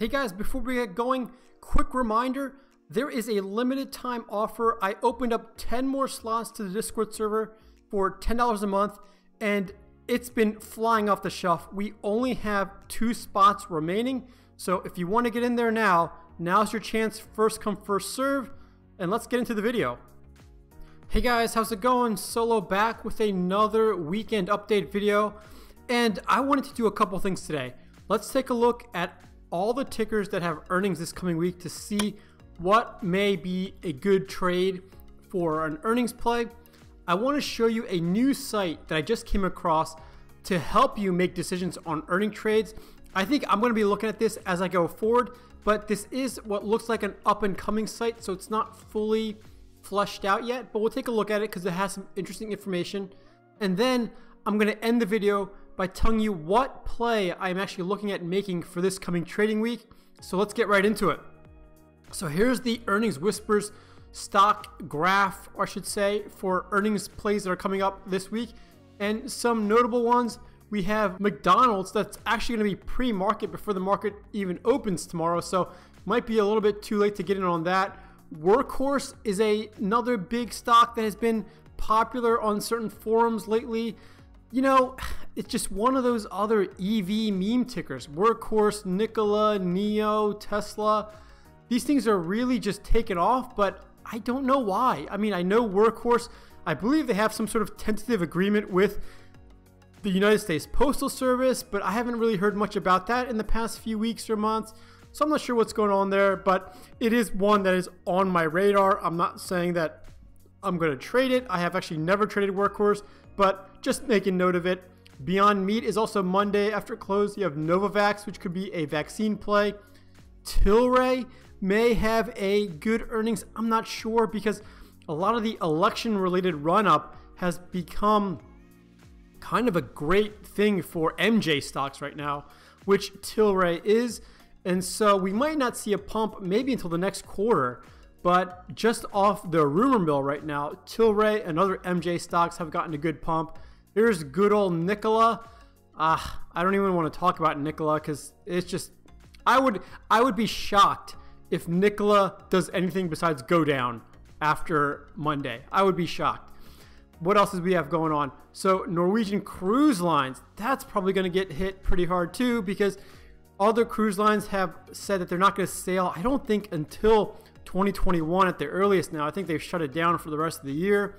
Hey guys, before we get going, quick reminder, there is a limited time offer. I opened up 10 more slots to the Discord server for $10 a month, and it's been flying off the shelf. We only have 2 spots remaining, so if you want to get in there now, now's your chance. First come, first serve, and let's get into the video. Hey guys, how's it going? Solo back with another weekend update video, and I wanted to do a couple things today. Let's take a look at all the tickers that have earnings this coming week to see what may be a good trade for an earnings play. I want to show you a new site that I just came across to help you make decisions on earning trades. I think I'm going to be looking at this as I go forward, but this is what looks like an up and coming site, so it's not fully fleshed out yet, but we'll take a look at it because it has some interesting information. And then I'm going to end the video by telling you what play I'm actually looking at making for this coming trading week. So let's get right into it. So here's the Earnings Whispers stock graph, or I should say, for earnings plays that are coming up this week. And some notable ones, we have McDonald's that's actually going to be pre-market before the market even opens tomorrow, so might be a little bit too late to get in on that. Workhorse is another big stock that has been popular on certain forums lately. You know, it's just one of those other EV meme tickers. Workhorse, Nikola, Neo, Tesla. These things are really just taken off, but I don't know why. I mean, I know Workhorse, I believe they have some sort of tentative agreement with the United States Postal Service, but I haven't really heard much about that in the past few weeks or months. So I'm not sure what's going on there, but it is one that is on my radar. I'm not saying that I'm going to trade it. I have actually never traded Workhorse, but just making note of it. Beyond Meat is also Monday after close. You have Novavax, which could be a vaccine play. Tilray may have a good earnings. I'm not sure because a lot of the election-related run-up has become kind of a great thing for MJ stocks right now, which Tilray is. And so we might not see a pump maybe until the next quarter. But just off the rumor mill right now, Tilray and other MJ stocks have gotten a good pump. Here's good old Nikola. I don't even want to talk about Nikola because it's just, I would be shocked if Nikola does anything besides go down after Monday. I would be shocked. What else do we have going on? So Norwegian Cruise Lines, that's probably going to get hit pretty hard too because other cruise lines have said that they're not going to sail, I don't think, until 2021 at the earliest now. I think they've shut it down for the rest of the year.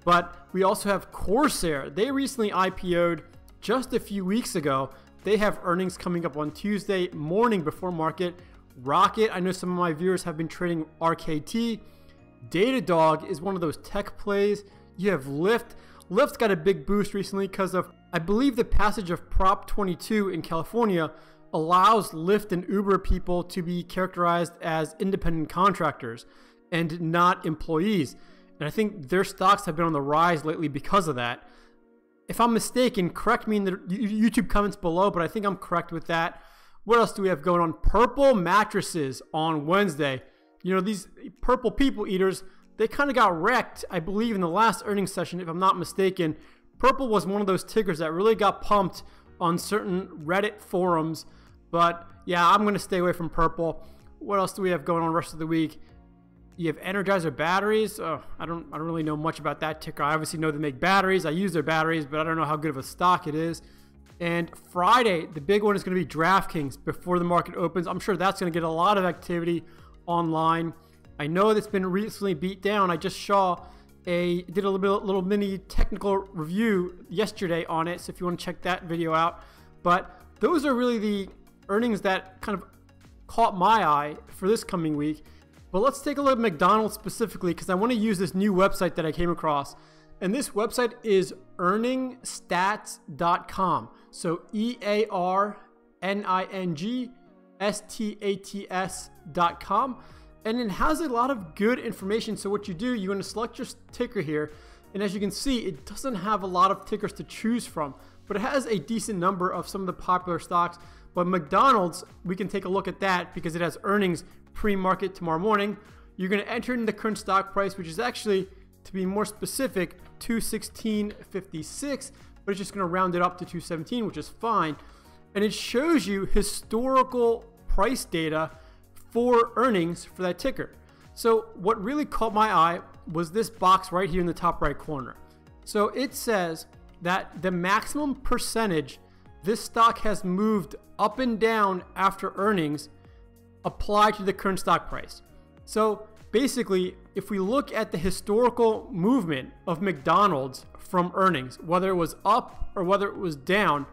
But we also have Corsair. They recently IPO'd just a few weeks ago. They have earnings coming up on Tuesday morning before market. Rocket, I know some of my viewers have been trading RKT. Datadog is one of those tech plays. You have Lyft. Lyft's got a big boost recently because of, I believe, the passage of Prop 22 in California allows Lyft and Uber people to be characterized as independent contractors and not employees. And I think their stocks have been on the rise lately because of that. If I'm mistaken, correct me in the YouTube comments below, but I think I'm correct with that. What else do we have going on? Purple mattresses on Wednesday. You know, these purple people eaters, they kind of got wrecked, I believe, in the last earnings session, if I'm not mistaken. Purple was one of those tickers that really got pumped on certain Reddit forums. But yeah, I'm going to stay away from Purple. What else do we have going on the rest of the week? You have Energizer batteries. Oh, I don't really know much about that ticker. I obviously know they make batteries. I use their batteries, but I don't know how good of a stock it is. And Friday, the big one is going to be DraftKings before the market opens. I'm sure that's going to get a lot of activity online. I know that's been recently beat down. I just did a little mini technical review yesterday on it. So if you want to check that video out. But those are really the earnings that kind of caught my eye for this coming week. But let's take a look at McDonald's specifically because I want to use this new website that I came across. And this website is earningstats.com. So EARNINGSTATS.com. And it has a lot of good information. So what you do, you're going to select your ticker here. And as you can see, it doesn't have a lot of tickers to choose from, but it has a decent number of some of the popular stocks. But McDonald's, we can take a look at that because it has earnings pre-market tomorrow morning. You're going to enter in the current stock price, which is actually, to be more specific, $216.56, but it's just going to round it up to $217, which is fine. And it shows you historical price data for earnings for that ticker. So what really caught my eye was this box right here in the top right corner. So it says that the maximum percentage this stock has moved up and down after earnings applied to the current stock price. So basically, if we look at the historical movement of McDonald's from earnings, whether it was up or whether it was down,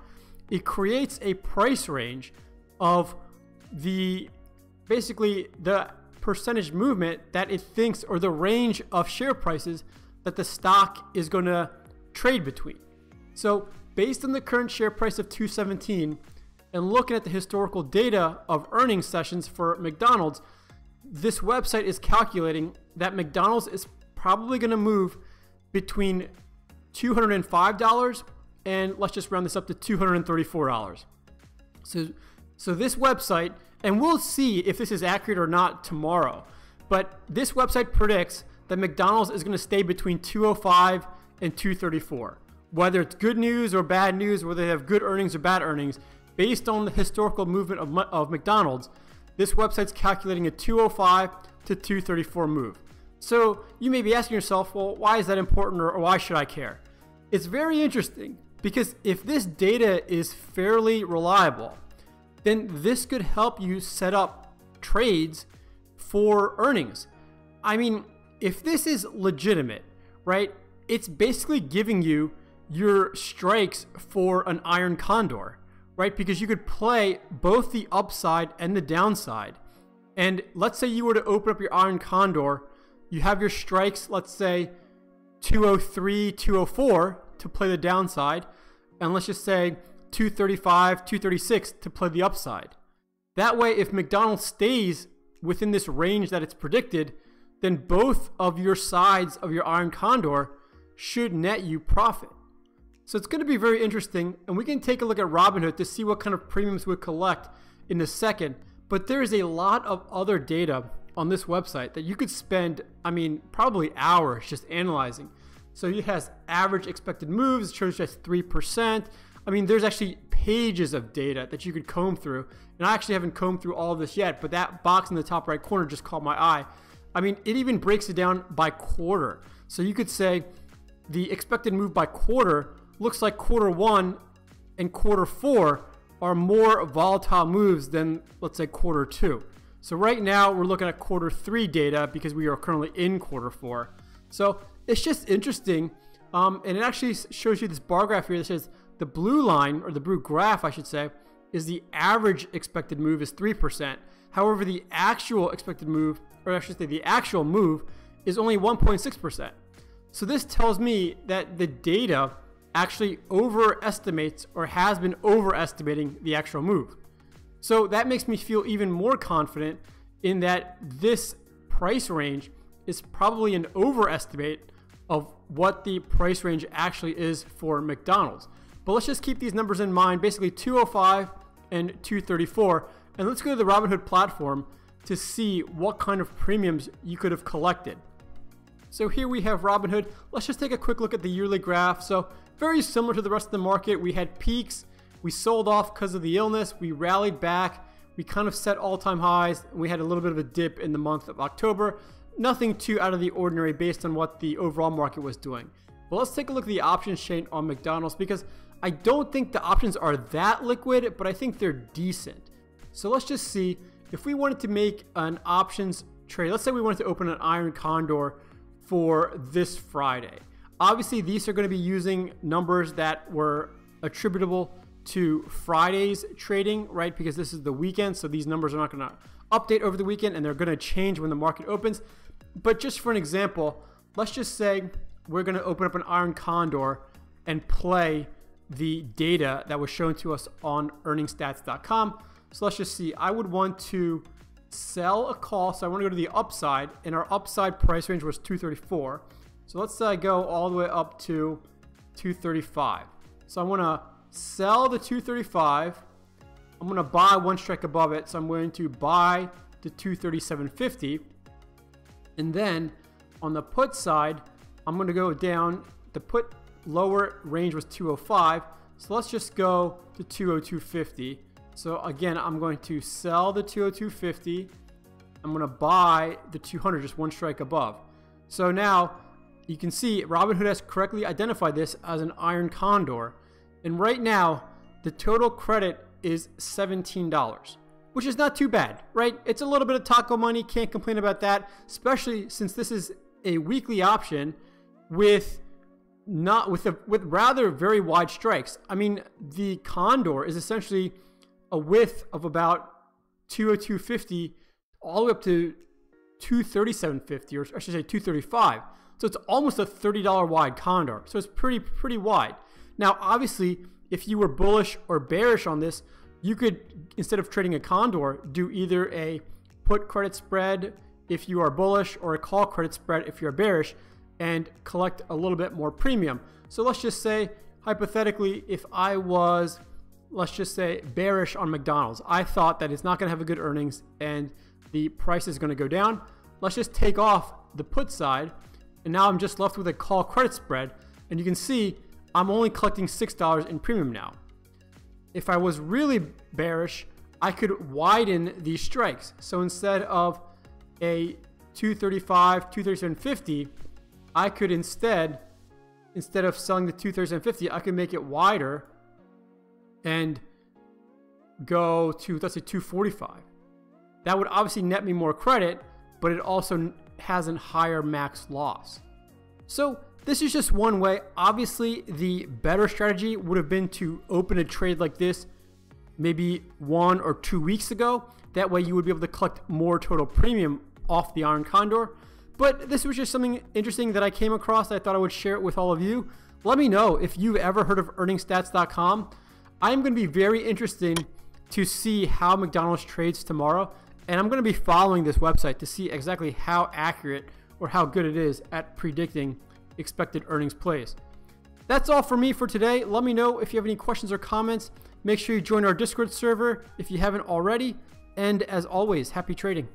it creates a price range of basically the percentage movement that it thinks, or the range of share prices that the stock is going to trade between. So based on the current share price of $2.17 and looking at the historical data of earnings sessions for McDonald's, this website is calculating that McDonald's is probably going to move between $205 and let's just round this up to $234. So this website, and we'll see if this is accurate or not tomorrow, but this website predicts that McDonald's is going to stay between $205 and $234. Whether it's good news or bad news, whether they have good earnings or bad earnings, based on the historical movement of McDonald's, this website's calculating a $205 to $234 move. So you may be asking yourself, well, why is that important, or why should I care? It's very interesting because if this data is fairly reliable, then this could help you set up trades for earnings. I mean, if this is legitimate, right, it's basically giving you your strikes for an Iron Condor, right? Because you could play both the upside and the downside. And let's say you were to open up your Iron Condor, you have your strikes, let's say 203, 204 to play the downside, and let's just say 235, 236 to play the upside. That way, if McDonald's stays within this range that it's predicted, then both of your sides of your Iron Condor should net you profit. So it's going to be very interesting, and we can take a look at Robinhood to see what kind of premiums we collect in a second. But there is a lot of other data on this website that you could spend, I mean, probably hours just analyzing. So it has average expected moves, it shows just 3%. I mean, there's actually pages of data that you could comb through. And I actually haven't combed through all of this yet, but that box in the top right corner just caught my eye. I mean, it even breaks it down by quarter. So you could say the expected move by quarter looks like quarter one and quarter four are more volatile moves than, let's say, quarter two. So right now we're looking at quarter three data because we are currently in quarter four. So it's just interesting. And it actually shows you this bar graph here that says the blue line, or the blue graph, I should say, is the average expected move is 3%. However, the actual expected move, or I should say the actual move, is only 1.6%. So this tells me that the data actually overestimates, or has been overestimating, the actual move. So that makes me feel even more confident in that this price range is probably an overestimate of what the price range actually is for McDonald's. But let's just keep these numbers in mind, basically 205 and 234, and let's go to the Robinhood platform to see what kind of premiums you could have collected. So here we have Robinhood. Let's just take a quick look at the yearly graph. So very similar to the rest of the market, we had peaks, we sold off because of the illness, we rallied back, we kind of set all-time highs, and we had a little bit of a dip in the month of October. Nothing too out of the ordinary based on what the overall market was doing. But let's take a look at the options chain on McDonald's, because I don't think the options are that liquid, but I think they're decent. So let's just see if we wanted to make an options trade. Let's say we wanted to open an Iron Condor for this Friday. Obviously, these are going to be using numbers that were attributable to Friday's trading, right? Because this is the weekend, so these numbers are not going to update over the weekend, and they're going to change when the market opens. But just for an example, let's just say we're going to open up an Iron Condor and play the data that was shown to us on earningsstats.com. So let's just see. I would want to sell a call, so I want to go to the upside, and our upside price range was 234. So let's say I go all the way up to 235. So I want to sell the 235. I'm going to buy one strike above it, so I'm going to buy the 237.50. And then on the put side, I'm going to go down. The put lower range was 205. So let's just go to 202.50. So again, I'm going to sell the 202.50. I'm going to buy the 200, just one strike above. So now you can see Robinhood has correctly identified this as an Iron Condor. And right now, the total credit is $17, which is not too bad, right? It's a little bit of taco money. Can't complain about that, especially since this is a weekly option with rather very wide strikes. I mean, the Condor is essentially a width of about 202.50 all the way up to 237.50, or I should say 235. So it's almost a $30 wide Condor. So it's pretty wide. Now, obviously, if you were bullish or bearish on this, you could, instead of trading a Condor, do either a put credit spread if you are bullish or a call credit spread if you're bearish, and collect a little bit more premium. So let's just say, hypothetically, if I was, let's just say, bearish on McDonald's, I thought that it's not going to have a good earnings and the price is going to go down. Let's just take off the put side, and now I'm just left with a call credit spread, and you can see I'm only collecting $6 in premium now. If I was really bearish, I could widen these strikes. So instead of a 235, 237.50, I could instead of selling the 237.50, I could make it wider and go to, let's say, 245. That would obviously net me more credit, but it also has a higher max loss. So this is just one way. Obviously, the better strategy would have been to open a trade like this maybe 1 or 2 weeks ago. That way you would be able to collect more total premium off the Iron Condor. But this was just something interesting that I came across. I thought I would share it with all of you. Let me know if you've ever heard of earningstats.com. I'm going to be very interested to see how McDonald's trades tomorrow. And I'm going to be following this website to see exactly how accurate or how good it is at predicting expected earnings plays. That's all for me for today. Let me know if you have any questions or comments. Make sure you join our Discord server if you haven't already. And as always, happy trading.